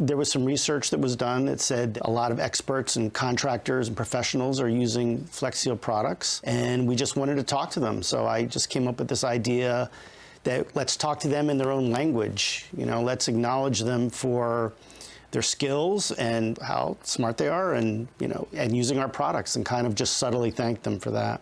There was some research that was done that said a lot of experts and contractors and professionals are using Flex Seal products, and we just wanted to talk to them. So I just came up with this idea that let's talk to them in their own language. You know, let's acknowledge them for their skills and how smart they are, and you know, and using our products, and kind of just subtly thank them for that.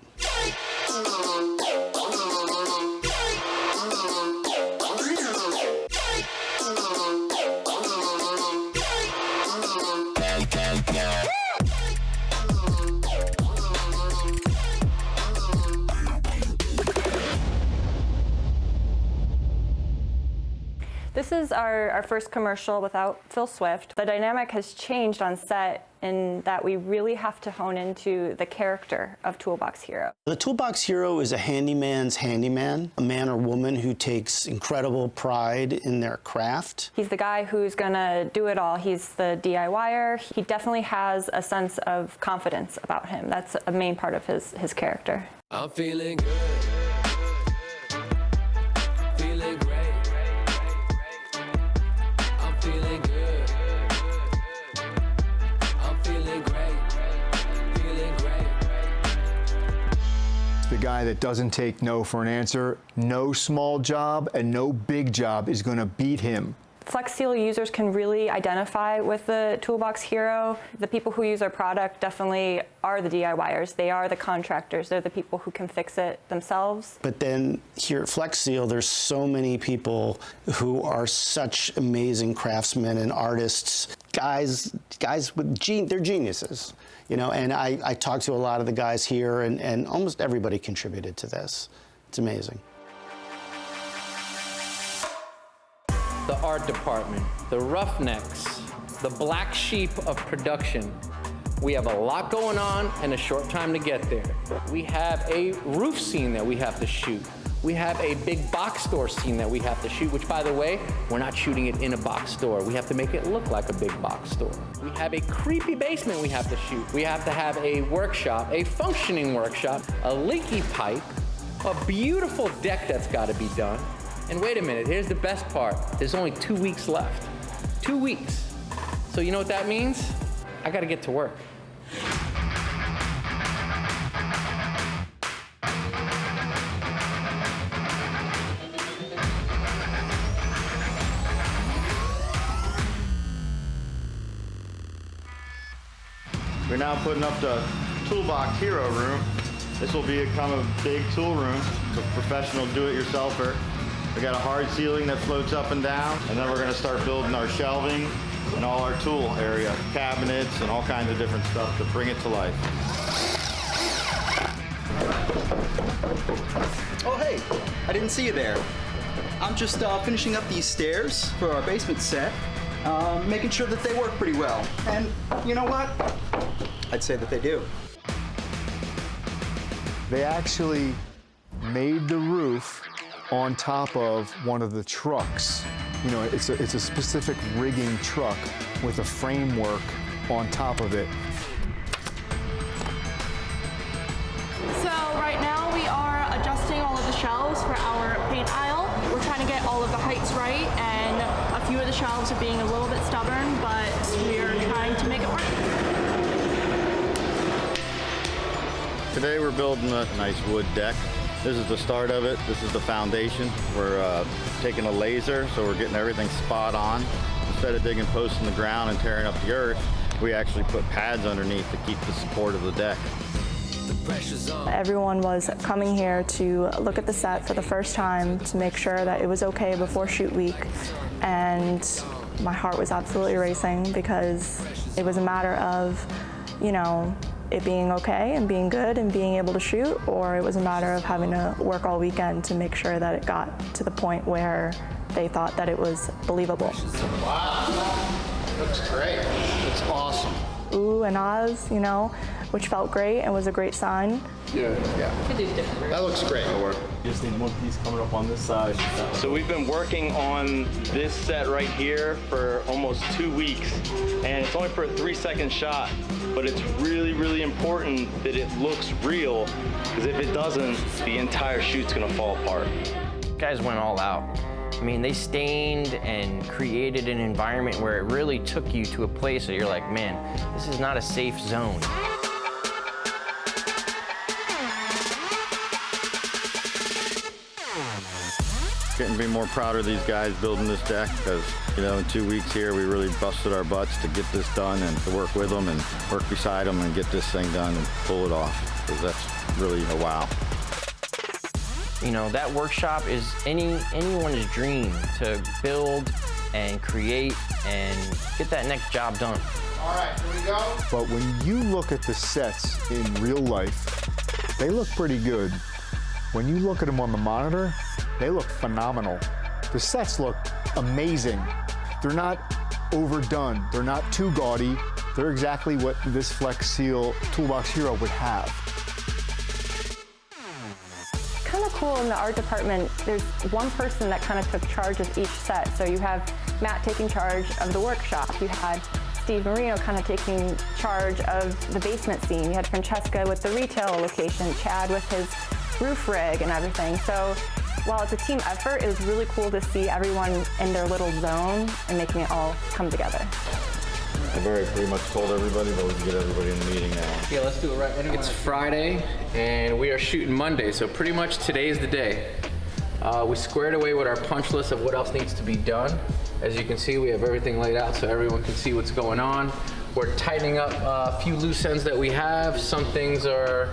This is our first commercial without Phil Swift. The dynamic has changed on set in that we really have to hone into the character of Toolbox Hero. The Toolbox Hero is a handyman's handyman, a man or woman who takes incredible pride in their craft. He's the guy who's gonna do it all. He's the DIYer. He definitely has a sense of confidence about him. That's a main part of his character. I'm feeling good. Feeling great. Feeling good. I'm feeling great. Feeling great. The guy that doesn't take no for an answer, no small job and no big job is going to beat him. Flex Seal users can really identify with the Toolbox Hero. The people who use our product definitely are the DIYers. They are the contractors. They're the people who can fix it themselves. But then here at Flex Seal, there's so many people who are such amazing craftsmen and artists. Guys with they're geniuses, you know, and I talked to a lot of the guys here, and almost everybody contributed to this. It's amazing. The art department, the roughnecks, the black sheep of production. We have a lot going on and a short time to get there. We have a roof scene that we have to shoot. We have a big box store scene that we have to shoot, which, by the way, we're not shooting it in a box store. We have to make it look like a big box store. We have a creepy basement we have to shoot. We have to have a workshop, a functioning workshop, a leaky pipe, a beautiful deck that's got to be done. And wait a minute, here's the best part. There's only 2 weeks left. 2 weeks. So you know what that means? I gotta get to work. We're now putting up the Toolbox Hero room. This will become a big tool room for professional do-it-yourselfer. We got a hard ceiling that floats up and down, and then we're gonna start building our shelving and all our tool area, cabinets and all kinds of different stuff to bring it to life. Oh hey, I didn't see you there. I'm just finishing up these stairs for our basement set, making sure that they work pretty well. And you know what? I'd say that they do. They actually made the roof on top of one of the trucks. You know, it's a specific rigging truck with a framework on top of it. So right now we are adjusting all of the shelves for our paint aisle. We're trying to get all of the heights right, and a few of the shelves are being a little bit stubborn, but we're trying to make it work. Today we're building a nice wood deck. This is the start of it. This is the foundation. We're taking a laser, so we're getting everything spot on. Instead of digging posts in the ground and tearing up the earth, we actually put pads underneath to keep the support of the deck. Everyone was coming here to look at the set for the first time to make sure that it was okay before shoot week, and my heart was absolutely racing because it was a matter of, you know, it being okay and being good and being able to shoot, or it was a matter of having to work all weekend to make sure that it got to the point where they thought that it was believable. Wow, looks great. It's awesome. Ooh and ahs, you know, which felt great and was a great sign. Yeah. That looks great. Just need one piece coming up on this side. So we've been working on this set right here for almost 2 weeks, and it's only for a 3-second shot, but it's really, really important that it looks real, because if it doesn't, the entire shoot's gonna fall apart. Guys went all out. I mean, they stained and created an environment where it really took you to a place where you're like, man, this is not a safe zone. Couldn't be more proud of these guys building this deck because, you know, in 2 weeks here, we really busted our butts to get this done and to work with them and work beside them and get this thing done and pull it off, because that's really a wow. You know, that workshop is anyone's dream to build and create and get that next job done. All right, here we go. But when you look at the sets in real life, they look pretty good. When you look at them on the monitor, they look phenomenal. The sets look amazing. They're not overdone. They're not too gaudy. They're exactly what this Flex Seal Toolbox Hero would have. Kind of cool in the art department, there's one person that kind of took charge of each set. So you have Matt taking charge of the workshop. You had Steve Marino kind of taking charge of the basement scene. You had Francesca with the retail location, Chad with his roof rig and everything. So while it's a team effort, it was really cool to see everyone in their little zone and making it all come together. I've already pretty much told everybody, but we can get everybody in the meeting now. Yeah, let's do it right. It's Friday, and we are shooting Monday, so pretty much today's the day. We squared away with our punch list of what else needs to be done. As you can see, we have everything laid out so everyone can see what's going on. We're tightening up a few loose ends that we have. Some things are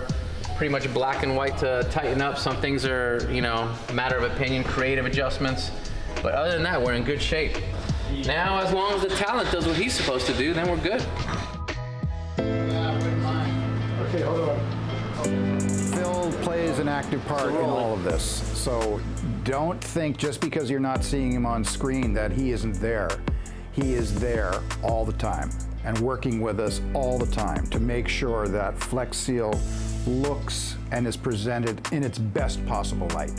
pretty much black and white to tighten up. Some things are, you know, a matter of opinion, creative adjustments. But other than that, we're in good shape. Now, as long as the talent does what he's supposed to do, then we're good. Okay, hold on. Phil plays an active part in all of this. So don't think just because you're not seeing him on screen that he isn't there. He is there all the time and working with us all the time to make sure that Flex Seal looks and is presented in its best possible light.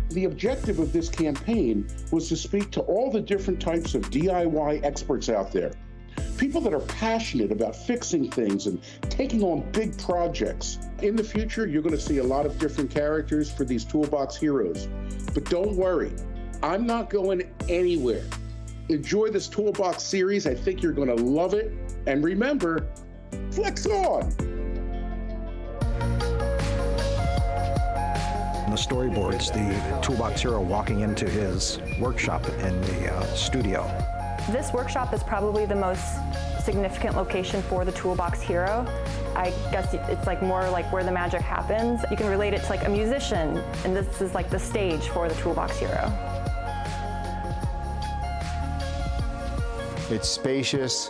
The objective of this campaign was to speak to all the different types of DIY experts out there. People that are passionate about fixing things and taking on big projects. In the future, you're going to see a lot of different characters for these Toolbox Heroes. But don't worry, I'm not going anywhere. Enjoy this Toolbox series. I think you're going to love it. And remember, flex on! The storyboards, the Toolbox Hero walking into his workshop in the studio. This workshop is probably the most significant location for the Toolbox Hero. I guess it's like more like where the magic happens. You can relate it to like a musician, and this is like the stage for the Toolbox Hero. It's spacious.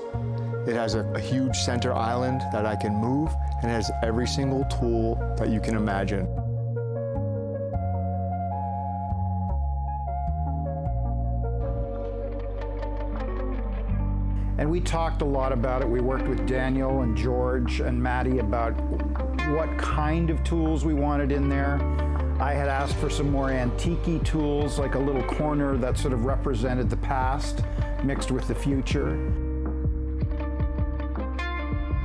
It has a huge center island that I can move, and it has every single tool that you can imagine. And we talked a lot about it. We worked with Daniel and George and Maddie about what kind of tools we wanted in there. I had asked for some more antique-y tools, like a little corner that sort of represented the past mixed with the future.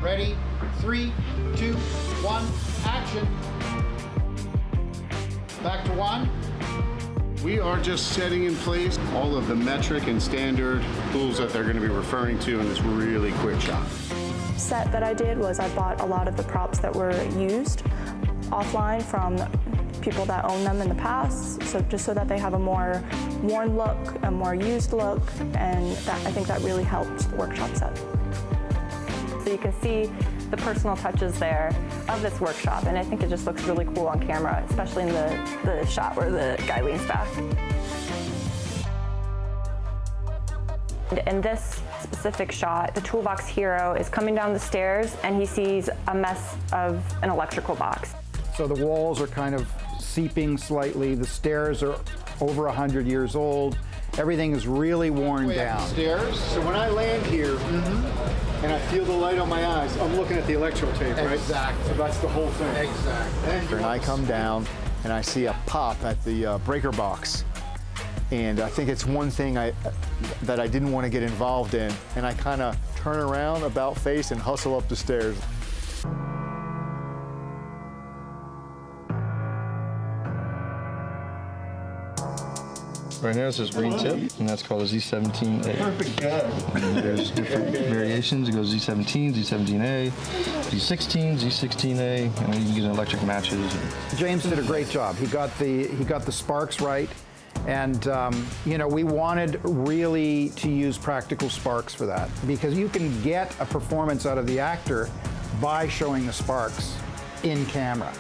Ready? 3, 2, 1, action. Back to 1. We are just setting in place all of the metric and standard tools that they're going to be referring to in this really quick shot. Set that I did was I bought a lot of the props that were used offline from people that own them in the past, so just so that they have a more worn look, a more used look, and I think that really helped the workshop set. So you can see the personal touches there of this workshop, and I think it just looks really cool on camera, especially in the shot where the guy leans back. In this specific shot, the Toolbox Hero is coming down the stairs and he sees a mess of an electrical box. So the walls are kind of seeping slightly. The stairs are over 100 years old. Everything is really worn down. Stairs. So when I land here, and I feel the light on my eyes, I'm looking at the electrical tape, right? Exactly. So that's the whole thing. Exactly. And I come down and I see a pop at the breaker box. And I think it's one thing that I didn't want to get involved in. And I kind of turn around, about face, and hustle up the stairs. Right now it's just green tip, and that's called a Z17A. Perfect guy. There's different variations. It goes Z17, Z17A, Z16, Z16A, and you can get electric matches. James did a great job. He got the sparks right, and you know, we wanted really to use practical sparks for that, because you can get a performance out of the actor by showing the sparks in camera.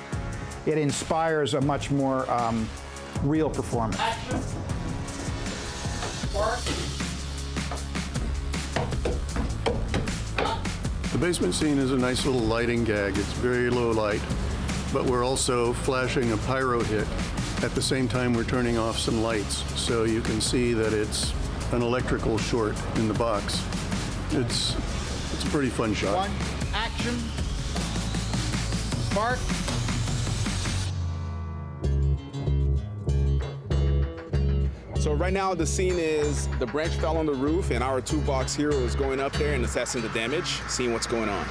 It inspires a much more real performance. The basement scene is a nice little lighting gag. It's very low light, but we're also flashing a pyro hit at the same time we're turning off some lights, so you can see that it's an electrical short in the box. It's a pretty fun shot. One, action. Spark. So right now the scene is the branch fell on the roof and our Toolbox Hero is going up there and assessing the damage, seeing what's going on.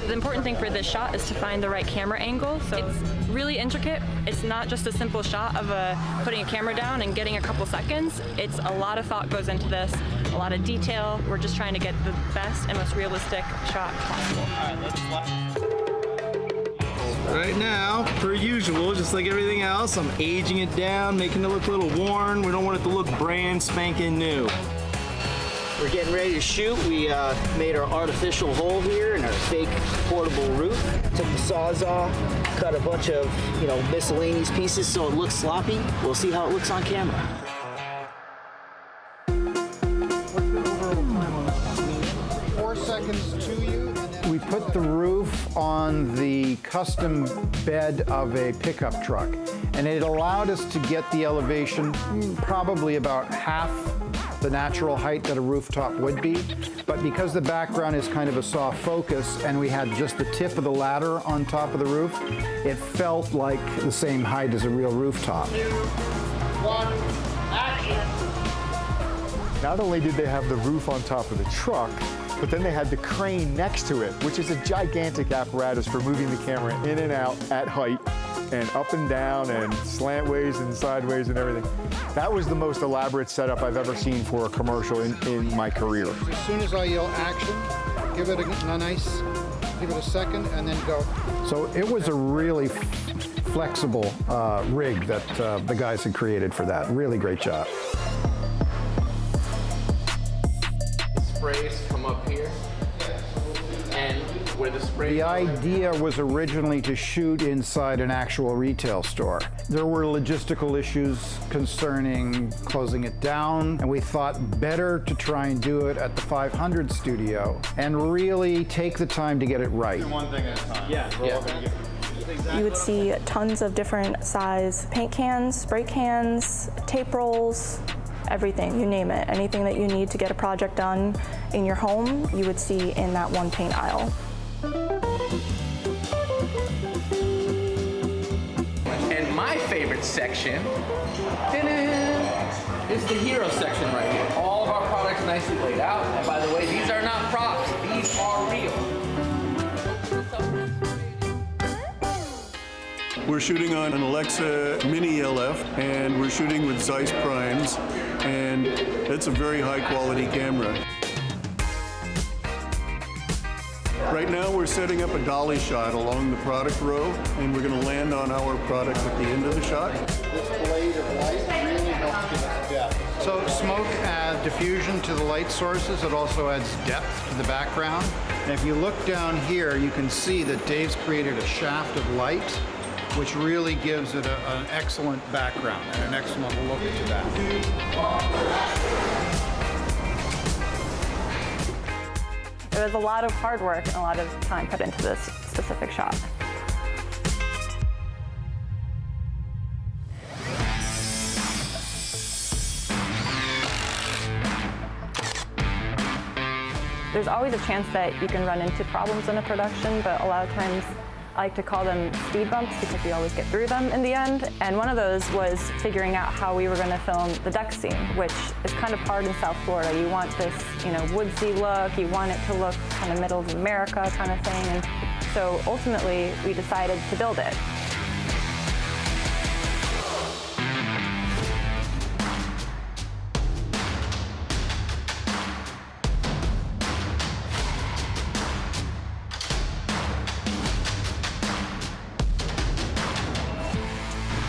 The important thing for this shot is to find the right camera angle. So it's really intricate. It's not just a simple shot of putting a camera down and getting a couple seconds. It's a lot of thought goes into this, a lot of detail. We're just trying to get the best and most realistic shot possible. All right, let's Right now, per usual, just like everything else, I'm aging it down, making it look a little worn. We don't want it to look brand spanking new. We're getting ready to shoot. We made our artificial hole here in our fake portable roof. Took the Sawzall, cut a bunch of, miscellaneous pieces so it looks sloppy. We'll see how it looks on camera. What's the overall time on that? 4 seconds to you. We put the roof on the custom bed of a pickup truck, and it allowed us to get the elevation probably about half the natural height that a rooftop would be. But because the background is kind of a soft focus and we had just the tip of the ladder on top of the roof, it felt like the same height as a real rooftop. 2, 1, action. Not only did they have the roof on top of the truck, but then they had the crane next to it, which is a gigantic apparatus for moving the camera in and out at height and up and down and slantways and sideways and everything. That was the most elaborate setup I've ever seen for a commercial in my career. As soon as I yell action, give it a second and then go. So it was a really flexible rig that the guys had created for that. Really great job. Sprays come up here, and where the spray. The idea was originally to shoot inside an actual retail store. There were logistical issues concerning closing it down, and we thought better to try and do it at the 500 studio and really take the time to get it right. Do one thing at a time. Yeah. You would see tons of different size paint cans, spray cans, tape rolls, everything, you name it. Anything that you need to get a project done in your home, you would see in that one paint aisle. And my favorite section is the hero section right here. All of our products nicely laid out. And by the way, these are not props, these are real. We're shooting on an Alexa Mini LF, and we're shooting with Zeiss primes, and it's a very high quality camera. Right now we're setting up a dolly shot along the product row, and we're going to land on our product at the end of the shot. This blade of light really helps give us depth. So smoke adds diffusion to the light sources. It also adds depth to the background. And if you look down here, you can see that Dave's created a shaft of light, which really gives it an excellent background and an excellent look to that. It was a lot of hard work and a lot of time put into this specific shot. There's always a chance that you can run into problems in a production, but a lot of times I like to call them speed bumps because we always get through them in the end. And one of those was figuring out how we were going to film the deck scene, which is kind of hard in South Florida. You want this, woodsy look. You want it to look kind of middle of America kind of thing. And so ultimately, we decided to build it.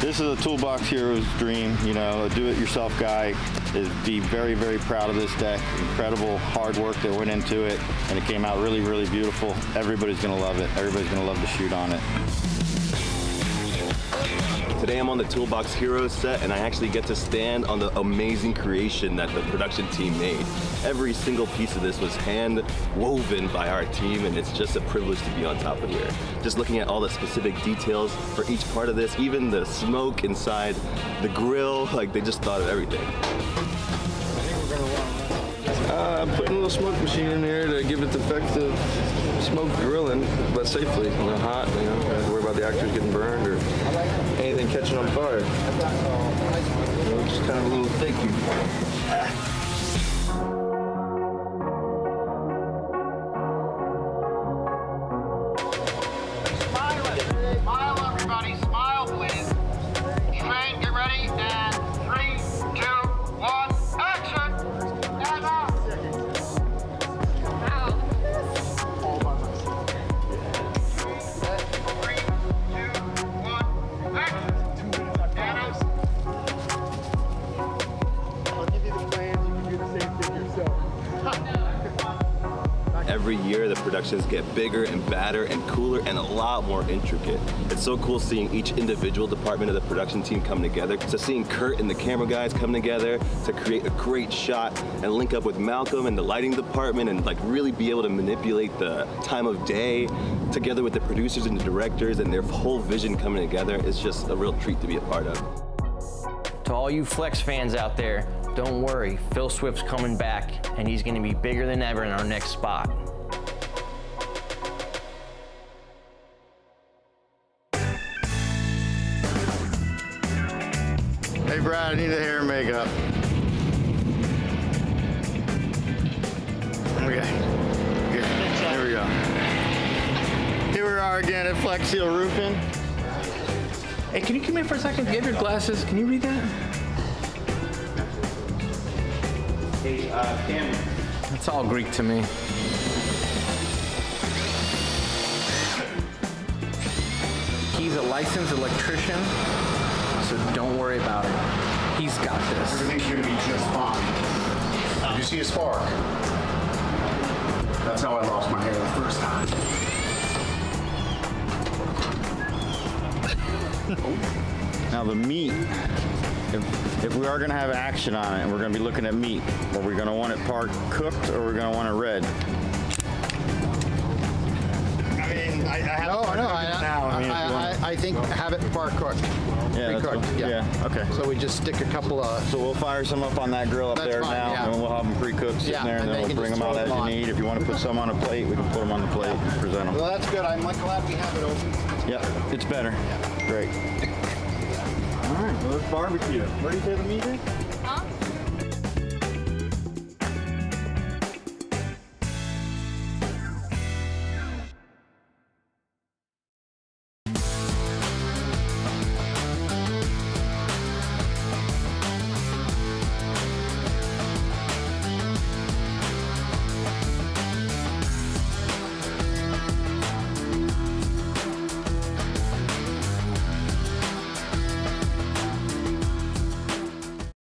This is a Toolbox Hero's dream. You know, a do-it-yourself guy is be very, very proud of this deck. Incredible hard work that went into it, and it came out really, really beautiful. Everybody's gonna love it. Everybody's gonna love to shoot on it. Today I'm on the Toolbox Hero set, and I actually get to stand on the amazing creation that the production team made. Every single piece of this was hand woven by our team, and it's just a privilege to be on top of here. Just looking at all the specific details for each part of this, even the smoke inside the grill, like they just thought of everything. I'm putting a little smoke machine in there to give it effective smoke grilling, but safely, not hot, you know, don't have to worry about the actors getting burned or anything catching on fire. So just kind of a little thank you. Smile, everybody. Smile, please. Train, get ready, and 3, 2, 1, action! And out! Every year the productions get bigger and badder and cooler and a lot more intricate. It's so cool seeing each individual department of the production team come together. So seeing Kurt and the camera guys come together to create a great shot and link up with Malcolm and the lighting department and like really be able to manipulate the time of day together with the producers and the directors and their whole vision coming together is just a real treat to be a part of. To all you Flex fans out there, don't worry, Phil Swift's coming back, and he's going to be bigger than ever in our next spot. Hey Brad, I need a hair and makeup. Okay, good. There we go. Here we are again at Flex Seal Roofing. Hey, can you come here for a second? Do you have your glasses? Can you read that? Hey, Cameron. It's all Greek to me. He's a licensed electrician, so don't worry about it. He's got this. Everything's gonna be just fine. Did you see a spark? That's how I lost my hair the first time. Now the meat, if we are gonna have action on it, and we're gonna be looking at meat, are we gonna want it part cooked or we're gonna want it red? I mean, I have I think have it part cooked. Yeah, Pre-cooked, yeah, okay. So we just stick a couple of... So we'll fire some up on that grill up That's there fine, now, yeah. and we'll have them pre-cooked sitting there, and then we'll bring them out as you need. If you want to put some on a plate, we can put them on the plate and present them. Well, that's good. I'm glad we have it open. Yep, it's better. Great. All right, well, let's barbecue. Where do you say the meat is?